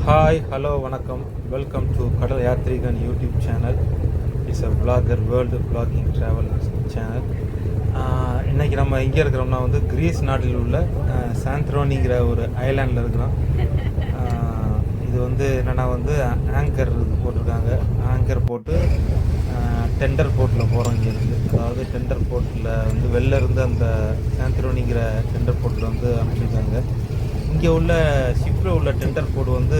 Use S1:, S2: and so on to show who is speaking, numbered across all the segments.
S1: Hi hello வணக்கம். Welcome to Kadal Yathrigan YouTube channel. It's a vlogger world vlogging travel channel. இன்றைக்கி நம்ம எங்கே இருக்கிறோம்னா வந்து கிரீஸ் நாட்டில் உள்ள சாந்த்ரோனிங்கிற ஒரு ஐலாண்டில் இருக்கிறோம். இது வந்து என்னென்னா வந்து ஆங்கர் போட்டிருக்காங்க. ஆங்கர் போட்டு டெண்டர் போட்டில் போகிறோம் இங்கேருந்து. அதாவது டெண்டர் போட்டில் வந்து வெளில இருந்து அந்த சாந்த்ரோனிங்கிற டெண்டர் போட்டில் வந்து அமைச்சிருக்காங்க. இங்கே உள்ள ஷிப்பில் உள்ள டெண்டர் போர்டு வந்து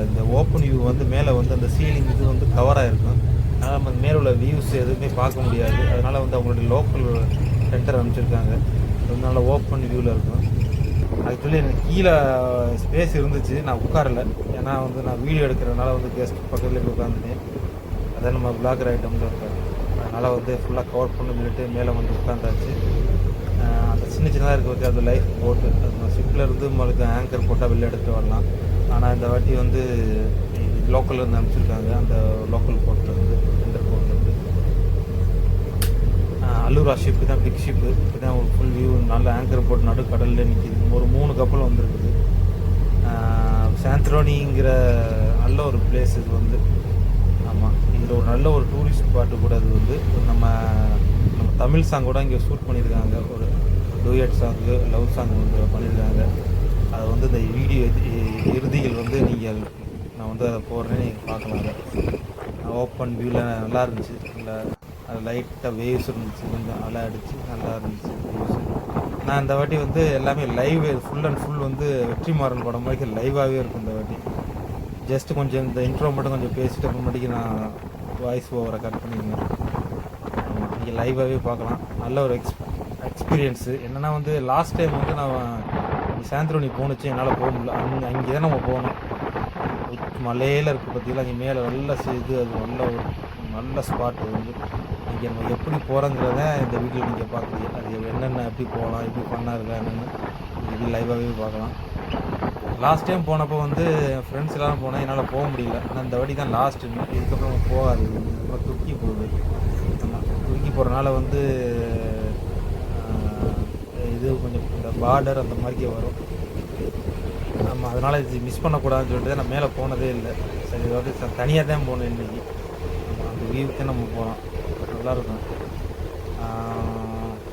S1: இந்த ஓப்பன் வியூ வந்து மேலே வந்து அந்த சீலிங் இது வந்து கவராக இருக்கும். அதனால் நம்ம மேலே உள்ள வியூஸ் எதுவுமே பார்க்க முடியாது. அதனால் வந்து அவங்களுடைய லோக்கல் டெண்டர் அமைச்சிருக்காங்க. அதனால ஓப்பன் வியூவில் இருக்கும். ஆக்சுவலி எனக்கு கீழே ஸ்பேஸ் இருந்துச்சு, நான் உட்காரலை. ஏன்னா வந்து நான் வீடியோ எடுக்கிறதுனால வந்து கெஸ்ட் பக்கத்தில் போய் உட்காந்துட்டேன். அதான் நம்ம பிளாகர் ஐட்டமில் இருக்காரு. அதனால் வந்து ஃபுல்லாக கவர் பண்ணி சொல்லிட்டு மேலே வந்து உட்காந்தாச்சு. அந்த சின்னதாக இருக்க வச்சு அது லைஃப் போட்டு அது ஷிப்பில் இருந்து உங்களுக்கு ஆங்கர் போட்டால் வெளில எடுத்துகிட்டு வரலாம். ஆனால் இந்த வாட்டி வந்து லோக்கலில் இருந்து அனுப்பிச்சிருக்காங்க. அந்த லோக்கல் போர்ட்லேருந்து டெண்டர் போர்ட்லேருந்து அல்லூரா ஷிப்பு தான் பிக் ஷிப்பு. இப்போ தான் ஒரு ஃபுல் வியூ நல்ல ஆங்கர் போட்டு நடு கடலில் நிற்கிது. ஒரு 3 கப்பல் வந்துருக்குது. சாந்த்ரோனிங்கிற நல்ல ஒரு பிளேஸ் இது வந்து. ஆமாம், இதில் ஒரு நல்ல ஒரு டூரிஸ்ட் ஸ்பாட்டு கூட. அது வந்து நம்ம தமிழ் சாங் கூட இங்கே ஷூட் பண்ணியிருக்காங்க. ஒரு டூயட் சாங்கு, லவ் சாங் வந்து பண்ணியிருக்காங்க. அது வந்து இந்த வீடியோ இறுதியில் வந்து நான் வந்து அதை போடுறேன், நீங்கள் பார்க்கலாம். அதை ஓப்பன் வியூவில் நல்லா இருந்துச்சு. நல்லா அது லைட்டாக வேவ்ஸ் இருந்துச்சு, கொஞ்சம் அலை அடிச்சு நல்லா இருந்துச்சு வேவ்ஸு. நான் இந்த வாட்டி வந்து எல்லாமே லைவ், ஃபுல் அண்ட் ஃபுல் வந்து வெற்றிமாறன் படம் மாதிரி லைவாகவே இருக்கும் இந்த வாட்டி. ஜஸ்ட்டு கொஞ்சம் இந்த இன்ட்ரோ மட்டும் கொஞ்சம் பேசிட்டு அப்புறமேட்டுக்கு நான் வாய்ஸ் ஓவரை கட் பண்ணியிருந்தேன். இங்கே லைவாகவே பார்க்கலாம். நல்ல ஒரு எக்ஸ்பீரியன்ஸு. என்னென்னா வந்து லாஸ்ட் டைம் வந்து நான் சாந்த்ரோனி போணுச்சு, என்னால் போக முடியல. அங்கே தான் நம்ம போகணும். மலையில் இருக்குது பார்த்தீங்களா, அங்கே மேலே நல்ல இது, அது நல்ல ஸ்பாட். அது வந்து இங்கே நம்ம எப்படி போகிறோங்கிறத இந்த வீடியோ நீங்கள் பார்க்குறீங்க. அது என்னென்ன எப்படி போகலாம், எப்படி பண்ணால் இருக்கா என்னென்னு இது லைவாகவே பார்க்கலாம். லாஸ்ட் டைம் போனப்போ வந்து என் ஃப்ரெண்ட்ஸ் எல்லாம் போனேன், என்னால் போக முடியல. ஆனால் இந்த வாட்டி தான் லாஸ்ட்டு. இதுக்கப்புறம் போகாது, ரொம்ப துக்கி போகுது. தூக்கி போகிறனால வந்து இது கொஞ்சம் இந்த பார்டர் அந்த மாதிரிக்கே வரும். நம்ம அதனால் இது மிஸ் பண்ணக்கூடாதுன்னு சொல்லிட்டு நான் மேலே போனதே இல்லை. சரி, இதாவது தனியாக தான் போனேன் இன்றைக்கி. அந்த வியூவுக்கே நம்ம போகலாம், நல்லாயிருக்கும்.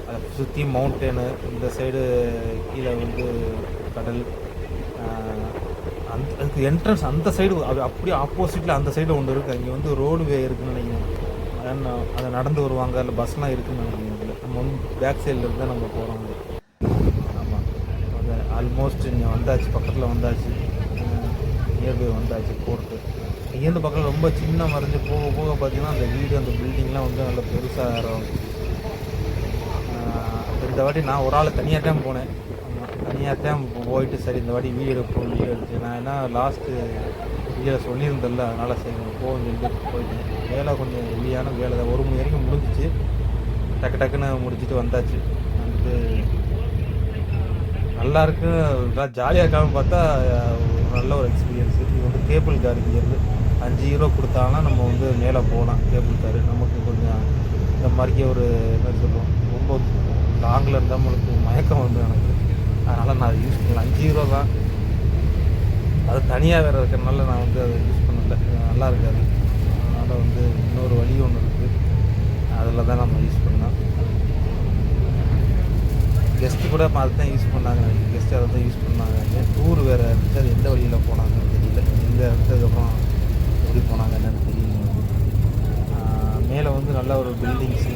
S1: அதை சுற்றி மவுண்டனு, இந்த சைடு கீழே வந்து கடல். அதுக்கு என்ட்ரன்ஸ் அந்த சைடு அப்படியே ஆப்போசிட்டில் அந்த சைடு ஒன்று இருக்குது. அங்கே வந்து ரோடுவே இருக்குதுன்னு நினைக்கிறேன். அதை நடந்து வருவாங்க, இல்லை பஸ்லாம் இருக்குதுன்னு நினைக்கிறேன். இதில் நம்ம வந்து பேக் சைடில் இருந்தால் நம்ம போகிறோம். ஆமாம், அது ஆல்மோஸ்ட் இங்கே வந்தாச்சு, பக்கத்தில் வந்தாச்சு, நியர்பை வந்தாச்சு போர்ட்டு. இங்கேருந்து பக்கத்தில் ரொம்ப சின்ன மறைஞ்சு போக போக பார்த்திங்கன்னா அந்த வீடு, அந்த பில்டிங்லாம் வந்து நல்ல பெருசாக ஆரம்பிச்சு. இந்த வாட்டி நான் ஒரு ஆள் தனியாக தான் போனேன். தனியாக தான் போயிட்டு சரி இந்த வாட்டி வீடு எடுத்து நான் ஏன்னா லாஸ்ட்டு வீடியோ சொல்லியிருந்தேன்ல, அதனால் சரி போகணும்னு சொல்லிட்டு போயிட்டேன். வேலை கொஞ்சம் ஹெவியான வேலை தான். 1 மணி வரைக்கும் முடிஞ்சிச்சு. டக்குன்னு முடிச்சுட்டு வந்தாச்சு. வந்து நல்லாயிருக்கு, நல்லா ஜாலியாக இருக்கான்னு பார்த்தா நல்ல ஒரு எக்ஸ்பீரியன்ஸு. இது வந்து கேபிள் கார். இங்கேருந்து 5 யூரோ கொடுத்தாங்கன்னா நம்ம வந்து மேலே போகலாம். கேபிள் காரு நமக்கு கொஞ்சம் இந்த மாதிரிக்கே ஒரு என்ன சொல்லுவோம், ரொம்ப லாங்கில் இருந்தால் நம்மளுக்கு மயக்கம் வந்து எனக்கு. அதனால் நான் அதை யூஸ் பண்ணல. 5 யூரோ தான். அது தனியாக வேறு இருக்கிறதுனால நான் வந்து அதை யூஸ் பண்ணல. நல்லா இருக்காது. அதனால் வந்து இன்னொரு வழி ஒன்று இருக்குது, அதில் தான் நம்ம யூஸ் பண்ணோம். கெஸ்ட்டு கூட அதை தான் யூஸ் பண்ணாங்க. கெஸ்ட்டு அதை தான் யூஸ் பண்ணாங்க. ஏன் டூர் வேறு இருந்துச்சு, அது எந்த வழியில் போனாங்கன்னு தெரியல. எங்கே இருந்ததுக்கப்புறம் எப்படி போனாங்க என்னன்னு தெரியல. மேலே வந்து நல்ல ஒரு பில்டிங்ஸு,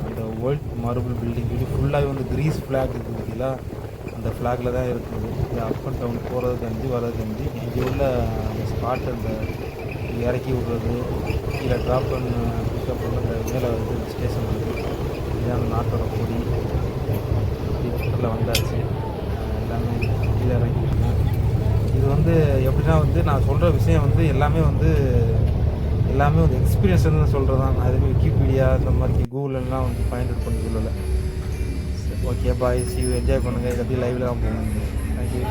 S1: அந்த ஒயிட் மார்பிள் பில்டிங் இது ஃபுல்லாகவே வந்து கிரீஸ் ஃப்ளாக் இருக்குது பார்த்தீங்களா, அந்த ஃப்ளாகில் தான் இருக்குது. அப் அண்ட் டவுன் போகிறதுக்கு அஞ்சு வரதுக்கு இங்கே உள்ள அந்த ஸ்பாட், அந்த இறக்கி விடுறது, கீழே ட்ராப் பண்ண பிக்கப் பண்ண அந்த மேலே வந்து ஸ்டேஷன் இருக்குது. இதுதான் அந்த நாட்டோட கொடி. பக்கத்தில் வந்தாச்சு. எல்லாமே கீழே இறக்கிட்டுருக்கோம். இது வந்து எப்படின்னா வந்து நான் சொல்கிற விஷயம் வந்து எல்லாமே வந்து எக்ஸ்பீரியன்ஸ் வந்து சொல்கிறது தான். நான் எதுவுமே விக்கிபீடியா இந்த மாதிரி கூகுளெல்லாம் வந்து ஃபைண்ட் அவுட் பண்ணி சொல்லலை. Okay bye, C you, enjoy பண்ணுங்கள். இதை அப்படியே லைவில் தான் போகணும். தேங்க்யூ.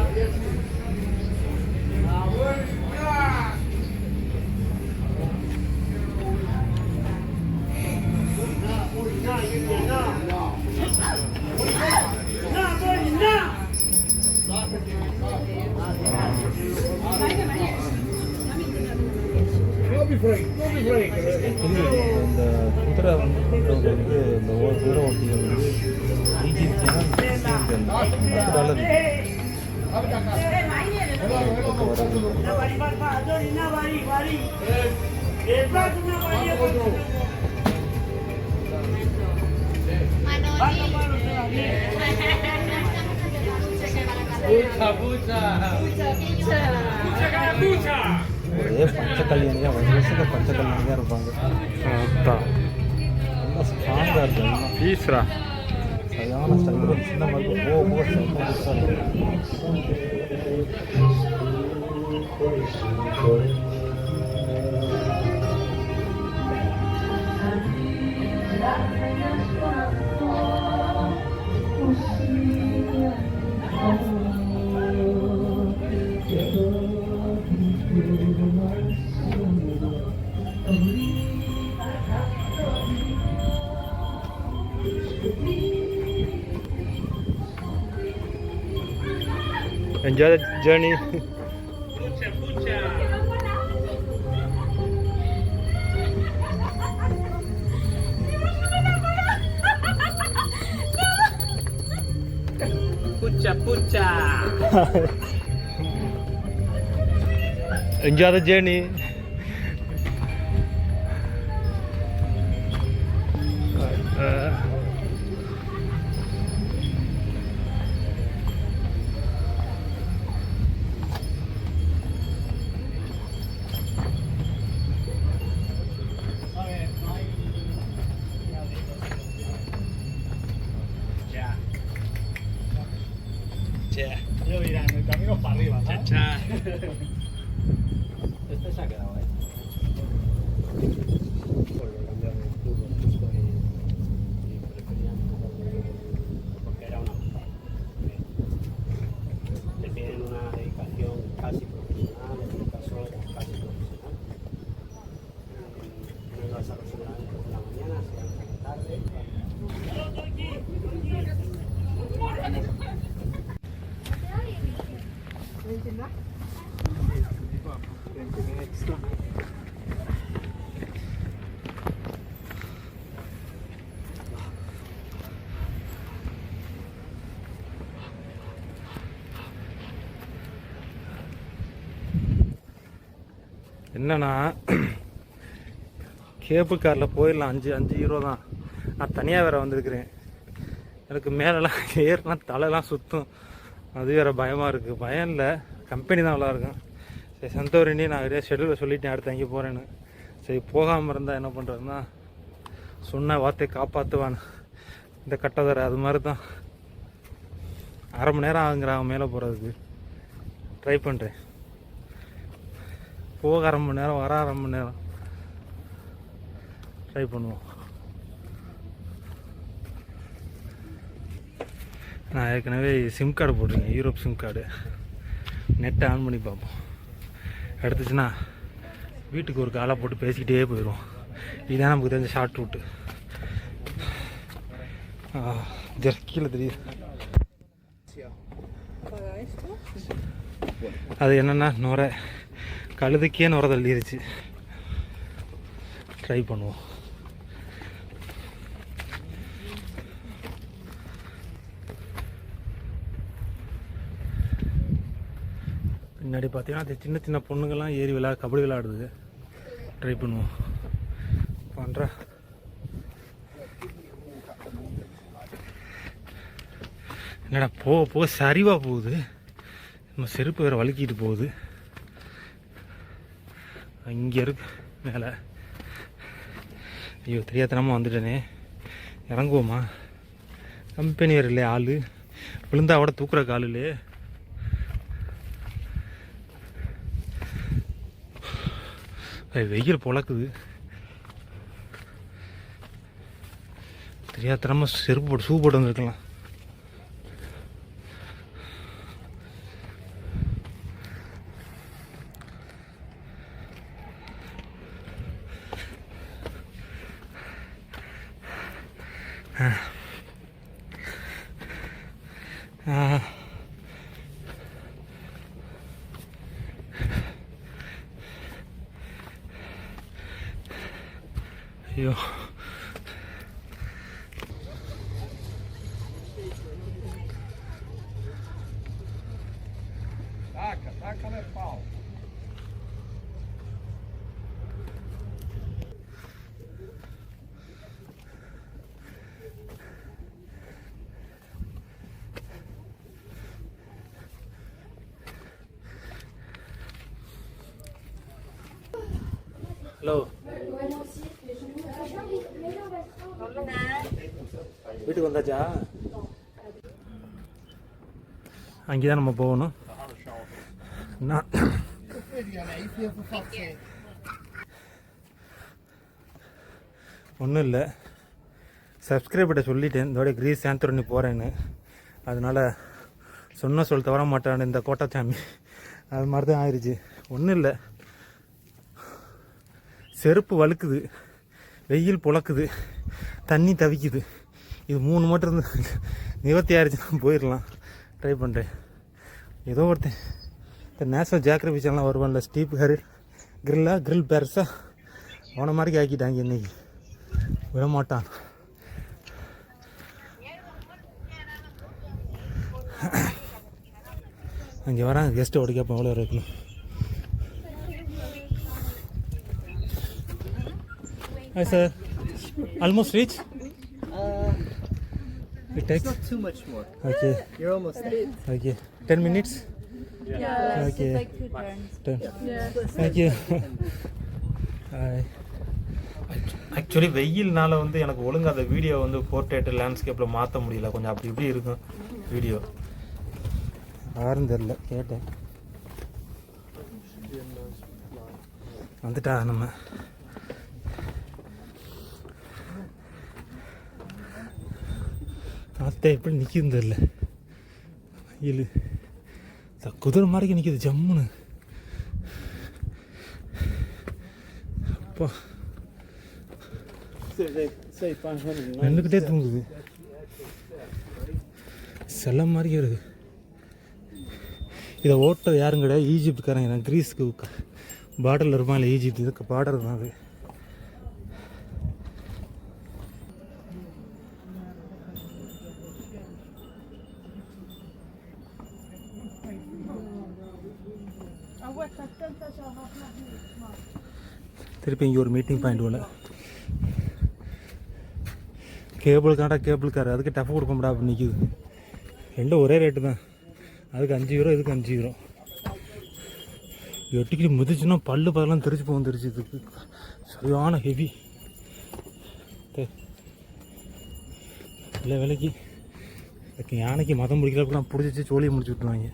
S1: இந்த குதிரை வந்து பண்ணுறவங்க வந்து இந்த குதிரை ஓட்டிகள் வந்து ஈஜிப்தியனா $10 ஒரே பச்சை கல்யாணியாக வயசுக்கு பச்சை கல்யாணியாக இருப்பாங்க.
S2: அதான்
S1: நல்லா ஸ்ட்ராங்காக இருக்கும்.
S2: ஈஸ்ரா
S1: சரியான ஸ்டைல். சின்ன மாதிரி போக புதுசாக இருக்கும்.
S2: Enjoy the journey.
S3: Pucha.
S2: Enjoy the journey.
S3: Yo dirán, el camino para arriba, ¿no?
S1: Este se ha quedado ahí.
S3: Porque cambiaron el turno justo y preferían porque era una montaña. Te piden una dedicación casi profesional, en mi caso era casi profesional. No ibas a los horarios por la mañana, se iban por la tarde.
S2: என்னன்னா cable காரில் போயிடலாம். 5 euro தான். நான் தனியாக வேறு வந்திருக்கிறேன். எனக்கு மேலெலாம் ஏறினா தலைலாம் சுற்றும். அது வேறு பயமாக இருக்குது. பயம் இல்லை, கம்பெனி தான் நல்லாயிருக்கும். சரி, சந்தோரினி நான் நிறைய ஷெடியூலில் சொல்லிட்டேன் அடுத்து அங்கே போகிறேன்னு. சரி, போகாமல் இருந்தால் என்ன பண்ணுறதுன்னா சொன்ன வார்த்தையை காப்பாற்றுவான் இந்த கட்டதரை. அது மாதிரி தான் 1/2 மணி நேரம் ஆகுங்கிறாங்க மேலே போகிறதுக்கு. ட்ரை பண்ணுறேன். போக 1/2 மணி நேரம், வர 1/2 மணி நேரம். ட்ரை பண்ணுவோம். நான் ஏற்கனவே சிம் கார்டு போட்டிருக்கேன், யூரோப் சிம் கார்டு. நெட்டை ஆன் பண்ணி பார்ப்போம். எடுத்துச்சுன்னா வீட்டுக்கு ஒரு காலை போட்டு பேசிக்கிட்டே போயிடுவோம். இதுதான் நமக்கு தெரிஞ்ச ஷார்ட் ரூட்டு. கீழே தெரியுது. அது என்னென்னா நுரை, கழுதுக்கே நுரை தள்ளிடுச்சு. ட்ரை பண்ணுவோம். பின்னாடி பார்த்தீங்கன்னா அது சின்ன சின்ன பொண்ணுங்கள்லாம் ஏறி கபடி விளையாடுது. ட்ரை பண்ணுவோம். பண்ணுற என்னடா போக போக சரிவாக போகுது. நம்ம செருப்பு வேறு வலிக்கிட்டு போகுது. இங்கே இருக்கு மேலே. ஐயோ, தெரியாதனமாக வந்துட்டேனே. இறங்குவோமா? கம்பெனி வேறு இல்லையே, ஆள் விழுந்தா கூட தூக்குற கால் இல்லையே. வெயில் பொழக்குது. தெரியாதனமாக செருப்பு போட்டு ஷூ போட்டு வந்துருக்கலாம். ஐயோ ஹலோ வீட்டுக்கு வந்தாச்சா? அங்கே தான் நம்ம போகணும். நான் ஒன்றும் இல்லை, சப்ஸ்கிரைபர்கிட்ட சொல்லிட்டேன் இதோட கிரீஸ் சாந்தோரணி போகிறேன்னு. அதனால் சொன்ன சொல் தவற மாட்டான்னு இந்த கோட்டாச்சாமி அது மாதிரி தான் ஆயிடுச்சு. ஒன்றும் இல்லை, செருப்பு வழுக்குது, வெயில் புழக்குது, தண்ணி தவிக்குது. இது 3 மட்டும் இருந்து நிவர்த்தி ஆயிடுச்சுன்னா போயிடலாம். ட்ரை பண்ணுறேன். ஏதோ ஒருத்தன் இந்த நேஷனல் ஜியோகிராஃபி சேனல்லாம் வருவான்ல, ஸ்டீப் கிரில் பெருசா அவனை மாதிரி ஆக்கிட்டாங்க. இன்னைக்கு விடமாட்டான். அங்கே வராங்க கெஸ்ட்டு ஓடி கேட்போம் எவ்வளோ இருக்கணும். Hi sir, almost reach? It takes
S4: Not too much more.
S2: okay,
S4: You're almost there.
S2: okay, 10 minutes.
S5: Yeah,
S2: Okay.
S5: it's like 2 turns.
S2: 10.
S5: Yeah.
S2: Thank you. Hi. Actually வெயில்னால வந்து எனக்கு ஒழுங்காக அந்த வீடியோ வந்து போர்ட்ரேட் லேண்ட்ஸ்கேப்பில் மாற்ற முடியல. கொஞ்சம் அப்படி இப்படி இருக்கும் வீடியோ. யாரும் தெரில, கேட்டேன். வந்துட்டா நம்ம. காற்றை எப்படி நிற்கிது தெரில. வெயில் குதிரை மாதிரி நிற்கிது ஜம்முன்னு. அப்பா நின்றுக்கிட்டே தூங்குது. செல்ல மாதிரி இருக்கு. இதை ஓட்டது யாரும் கிடையாது, ஈஜிப்டுக்காரங்க. நான் கிரீஸுக்கு பார்டரில் இருப்பான் இல்லை, ஈஜிப்ட் இதுக்கு பார்டர் தான் அது. திருப்பி இங்கே ஒரு மீட்டிங் பாயிண்ட் ஒன்று. கேபிள் கார் அதுக்கு டஃப் கொடுக்க முடியாது அப்படி நிற்கிது. ரெண்டும் ஒரே ரேட்டு தான். அதுக்கு 5 யூரோ, இதுக்கு 5 யூரோ. 8 கிலோ மிதிச்சுன்னா பல்லெல்லாம் தெரிச்சு வந்துருச்சு. இதுக்கு சரியான ஹெவி. இல்லை விலைக்கு அதுக்கு யானைக்கு மதம் முடிக்கிறப்பெல்லாம் பிடிச்சி சோழியை முடிச்சு விட்டுருவாங்க.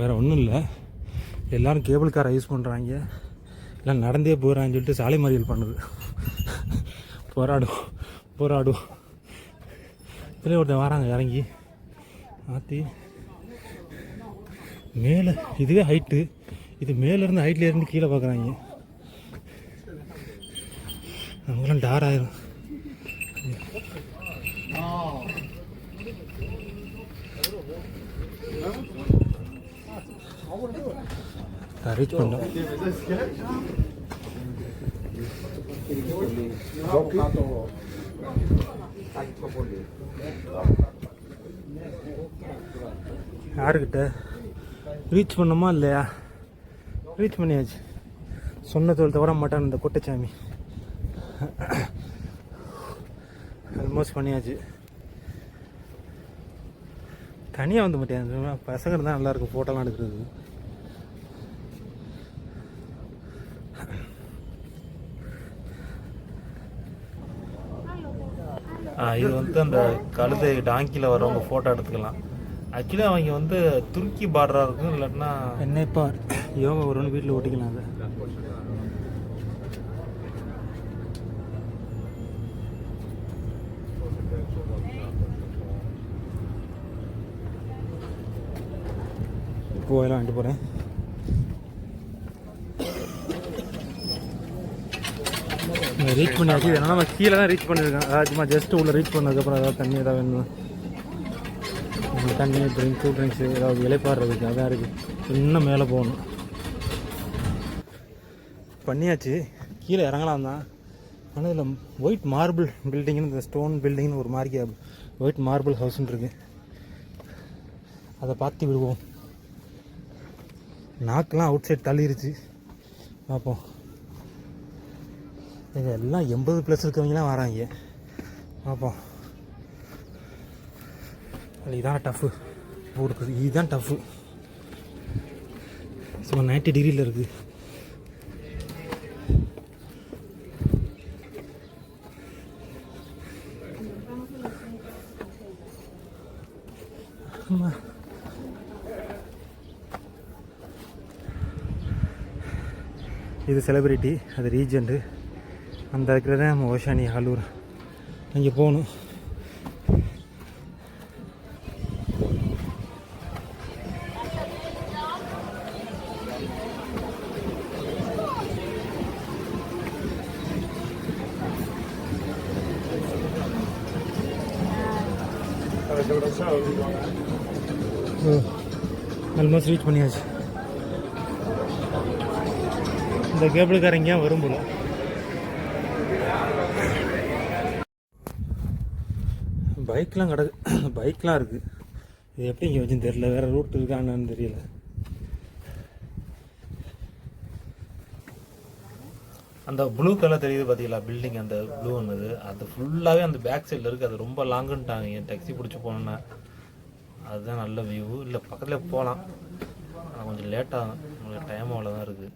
S2: வேறு ஒன்றும் இல்லை, எல்லோரும் கேபிள் காரை யூஸ் பண்ணுறாங்க. எல்லாம் நடந்தே போகிறான்னு சொல்லிட்டு சாலை மறியல் பண்ணுது. போராடும். இதில் ஒருத்தன் வராங்க இறங்கி மாற்றி மேலே. இதுவே ஹைட்டு, இது மேலேருந்து ஹைட்லேருந்து கீழே பார்க்குறாங்க. அவங்களாம் டார் ஆயிரும். ரீச் பண்ணோம். யாருக்கிட்ட ரீச் பண்ணோமா இல்லையா? ரீச் பண்ணியாச்சு. சொன்ன தோல் தவற மாட்டான் இந்த கொட்டச்சாமி. ஆல்மோஸ்ட் பண்ணியாச்சு. தனியாக வந்து மாட்டேன், பசங்க இருந்தால் நல்லாயிருக்கும் ஃபோட்டோலாம் எடுக்கிறது. இது வந்து அந்த கழுதை டாங்கியில் வரவங்க ஃபோட்டோ எடுத்துக்கலாம். ஆக்சுவலி அவங்க வந்து துருக்கி பார்டராக இருக்கும். இல்லாட்டினா என்னை பார் யோகா வரும்னு வீட்டில் ஓட்டிக்கலாம். அதை போயெல்லாம் வாங்கிட்டு போகிறேன். ரீச் பண்ணியாச்சு. இதனால் நம்ம கீழே தான் ரீச் பண்ணியிருக்கேன். அதாவது சும்மா ஜஸ்ட்டு உள்ளே ரீச் பண்ணதுக்கப்புறம் ஏதாவது தண்ணி ஏதாவது வேணும். தண்ணி ட்ரிங்க்ஸு ஏதாவது இலைப்பாடுறதுக்கு அதான் இருக்குது. இன்னும் மேலே போகணும். பண்ணியாச்சு, கீழே இறங்கலாம் தான். ஆனால் இதில் ஒயிட் மார்பிள் பில்டிங்னு, இந்த ஸ்டோன் பில்டிங்னு ஒரு மாதிரி ஒயிட் மார்பிள் ஹவுஸ்ன்னு இருக்குது. அதை பார்த்து விடுவோம். நாக்கெலாம் அவுட் சைட் தள்ளிருச்சு. பார்ப்போம். இது எல்லாம் 80+ இருக்கவங்களாம் வராங்க. பார்ப்போம். இதான் டஃப்பு போடுறது, இதுதான் டஃப்பு. சும்மா 90 டிகிரியில் இருக்குது. இது செலிபிரிட்டி, அது ரீஜெண்ட்டு. அந்த இருக்கிறத நம்ம ஓஷானி ஆலூர் அங்கே போகணும். ஆல்மோஸ்ட் ரீச் பண்ணியாச்சு. இந்த கேபிள்காரங்க வரும் போல. பைக்லாம் கிடக்கு, பைக்லாம் இருக்குது. இது எப்படி இங்கே வச்சுன்னு தெரியல, வேறு ரூட் இருக்கான்னு தெரியல. அந்த ப்ளூ கலர் தெரியுது பார்த்தீங்களா பில்டிங், அந்த ப்ளூ ஒன்று, அது ஃபுல்லாகவே அந்த பேக் சைடில் இருக்குது. அது ரொம்ப லாங்குன்ட்டாங்க. டாக்ஸி பிடிச்சி போனோன்னா அதுதான் நல்ல வியூ. இல்லை பக்கத்தில் போகலாம், ஆனால் கொஞ்சம் லேட்டாகும். உங்களுக்கு டைம் அவ்வளோதான் இருக்குது.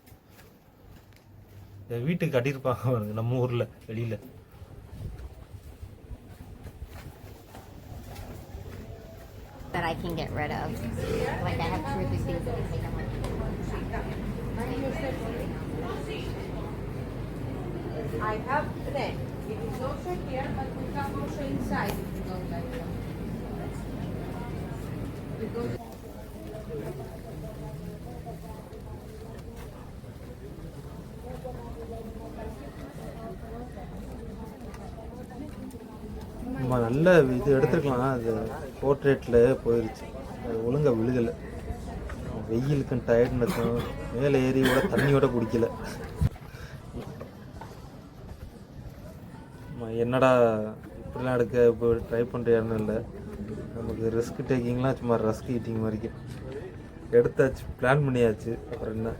S2: வீட்டுக்கு கட்டியிருப்பாங்க பாருங்க நம்ம ஊரில் வெளியில்.
S4: That I can get rid of. Like I have 2 or 3 things that I think I'm like.
S5: I have red. It is also here, but we can also inside if you don't like them. Because
S1: நம்ம நல்ல இது எடுத்துருக்கலாம். அது போர்ட்ரேட்டில் போயிடுச்சு, அது ஒழுங்காக விழுகலை. வெயிலுக்கும் டயர்டுனுக்கும் மேலே ஏறி கூட தண்ணியோட குடிக்கல. என்னடா இப்படிலாம் எடுக்க இப்போ ட்ரை பண்ணுறியான்னு இல்லை. நமக்கு ரிஸ்க் டேக்கிங்லாம் சும்மா ரஸ்க் ஈட்டிங் வரைக்கும் எடுத்தாச்சு, பிளான் பண்ணியாச்சு. அப்புறம் என்ன.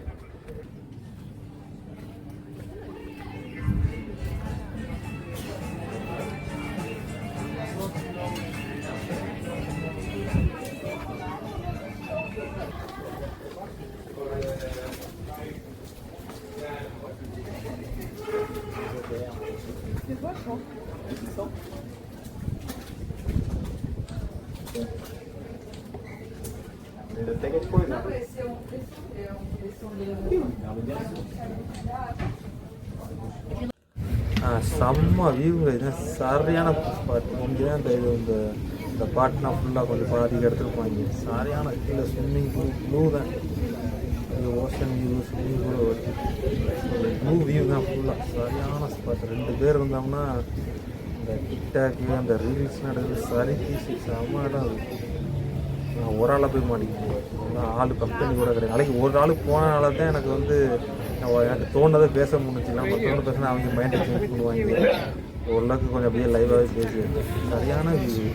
S1: செம்ம வியூங்க. இது சரியான ஸ்பாட். இங்கே தான் இந்த இது இந்த பாட்னா ஃபுல்லாக கொஞ்சம் பாதி எடுத்துருப்பாங்க. சரியான கீழே ஸ்விம்மிங் ப்ளூ தான். இது ocean view, swimming pool, blue view தான் ஃபுல்லாக. சரியான ஸ்பாட். 2 பேர் இருந்தோம்னா இந்த டிக்டாக்கு அந்த ரீல்ஸ் நடக்குது. சரி பீஸு செம்ம இடம் அது. நான் ஒரு ஆளாக போய் மாட்டேங்குது. ஆள் கம்பெனி கூட கிடையாது. நாளைக்கு ஒரு ஆள் போனனால தான் எனக்கு வந்து எனக்கு தோணுதை பேச முடிஞ்சுன்னா. மற்றவங்க பேசினா அவங்க மைண்டை சேஞ்ச் பண்ணுவாங்க. ஓரளவுக்கு கொஞ்சம் அப்படியே லைவாகவே பேசியிருக்கேன். சரியான வியூ.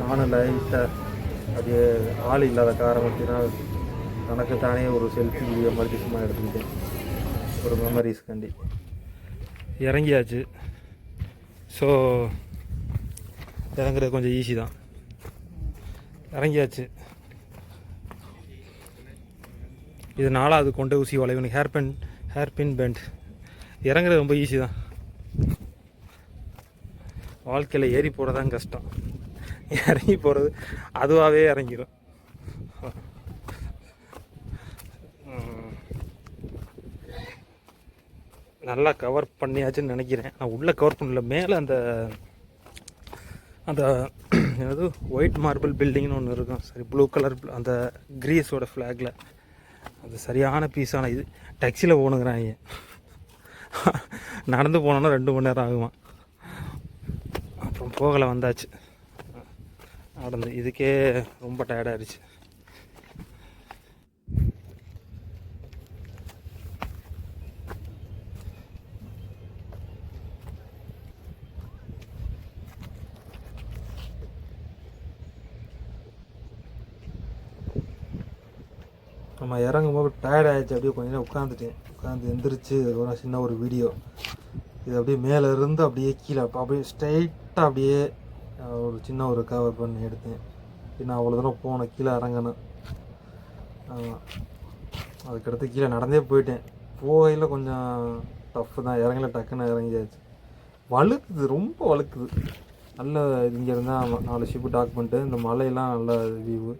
S1: நானும் லைட்டாக அப்படியே ஆள் இல்லாத காரணத்தினா தனக்கு தானே ஒரு செல்ஃபி வீடியோ மாதிரி சும்மா எடுத்துக்கிட்டேன், ஒரு மெமரிஸ்காண்டி.
S2: இறங்கியாச்சு. ஸோ இறங்குறது கொஞ்சம் ஈஸி தான். இறங்கியாச்சு. இது 4வது கொண்டை ஊசி வளைவு, ஹேர்பின் பெண்ட். இறங்குறது ரொம்ப ஈஸி தான். வாழ்க்கையில் ஏறி போகிறது தான் கஷ்டம். இறங்கி போகிறது அதுவாகவே இறங்கிடும். நல்லா கவர் பண்ணியாச்சுன்னு நினைக்கிறேன். நான் உள்ளே கவர் பண்ணல. மேலே அந்த அந்த ஏதாவது ஒயிட் மார்பிள் பில்டிங்னு ஒன்று இருக்கும். சரி, ப்ளூ கலர் அந்த கிரீஸோட ஃப்ளாகில். அது சரியான பீஸான இது. டாக்ஸியில் போகணுங்கிறாங்க. நடந்து போனோன்னா 2 மணி நேரம் ஆகுமா. அப்புறம் போகலை, வந்தாச்சு. நடந்து இதுக்கே ரொம்ப டயர்டாகிடுச்சு. நம்ம இறங்கும்போது டயர்ட் ஆகிடுச்சு, அப்படியே கொஞ்ச நேரம் உட்காந்து எந்திரிச்சு ஒரு சின்ன ஒரு வீடியோ. இது அப்படியே மேலே இருந்து அப்படியே கீழே அப்படியே ஸ்ட்ரைட்டாக அப்படியே ஒரு சின்ன ஒரு கவர் பண்ணி எடுத்தேன். நான் அவ்வளோ தூரம் போனேன், கீழே இறங்கணும். அதுக்கடுத்து கீழே நடந்தே போயிட்டேன். போகையில் கொஞ்சம் டஃப்பு தான், இறங்கல டக்குன்னு இறங்கியாச்சு. வழுக்குது, ரொம்ப வழுக்குது. நல்ல இங்கே இருந்தால் 4 ஷிப்பு டாக் பண்ணிட்டு இந்த மலையெல்லாம் நல்ல வியூவு.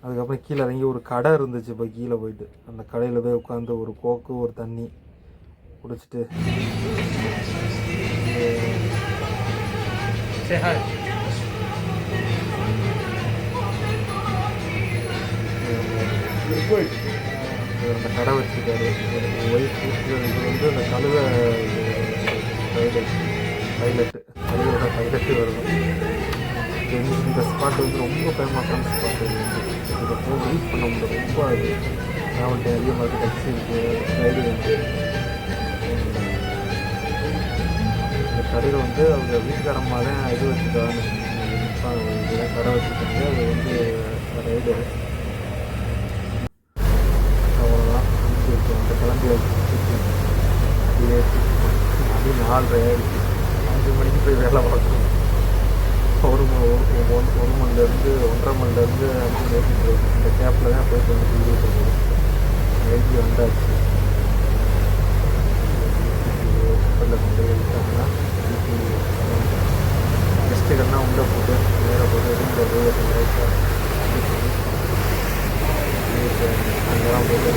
S2: அதுக்கப்புறம் கீழே இறங்கி ஒரு கடை இருந்துச்சு. இப்போ கீழே போயிட்டு அந்த கடையில் போய் உட்காந்து ஒரு கோக்கு ஒரு தண்ணி குடிச்சிட்டு அந்த கடை வச்சுருக்காரு ஒய்ஃப். இது வந்து அந்த கழுதை கழுதையோட பைலட்டு வருது. இந்த ஸ்பாட் வந்து ரொம்ப ஃபேமஸான ஸ்பாட். இதை போய் ரீச் பண்ண முடியல, ரொம்ப அது ட்ராவல் நிறைய மாதிரி டெக்ஸி இருக்குது, ரைடு இருக்குது. இந்த கடையில் வந்து அவங்க வீட்டுக்காரமாக தான் இது வச்சுருக்காங்க, இதெல்லாம் கடை வச்சுருக்காங்க. அது வந்து ரைடு அவ்வளோதான். அந்த கிளம்பி வச்சு அப்படியே 4:30 ஆகிடுச்சு. 5 மணிக்கு போய் வேலை பார்க்கணும். ஒரு மணிலேருந்து 1.5 மணிலேருந்து 5 மணிக்கு இந்த கேப்பில் தான் போயிட்டு வந்து வீடியோ பண்ணுவோம். எழுதி வந்தாச்சு. ஹோட்டலில் கொண்டு எழுதிட்டாங்கன்னா கெஸ்ட்டுகள்லாம் உள்ளே போட்டு நேராக போட்டு ரூமில் போய் அங்கெல்லாம் போட்டு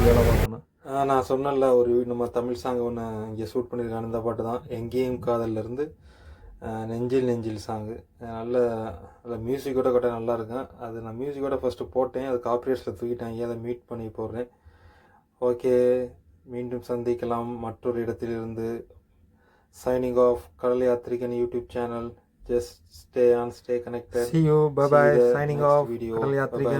S2: வேலை பார்க்கணும். நான் சொன்னல ஒரு நம்ம தமிழ் சாங் ஒன்று இங்கே ஷூட் பண்ணியிருக்காங்க. இந்த பாட்டு தான் எங்கேயும் காதல்லேருந்து நெஞ்சில் சாங்கு. நல்ல மியூசிக்கோட கட்ட நல்லாயிருக்கும். அது நான் மியூசிக்கோட ஃபஸ்ட்டு போட்டேன், அது காப்பிரைட்ஸில் தூக்கிட்டாங்க. அதை மீட் பண்ணி போடுறேன். ஓகே, மீண்டும் சந்திக்கலாம் மற்றொரு இடத்திலிருந்து. Signing off Kadal Yathrigan YouTube channel. Just stay connected. See you. Bye bye. Signing off. Kadal Yatrigan.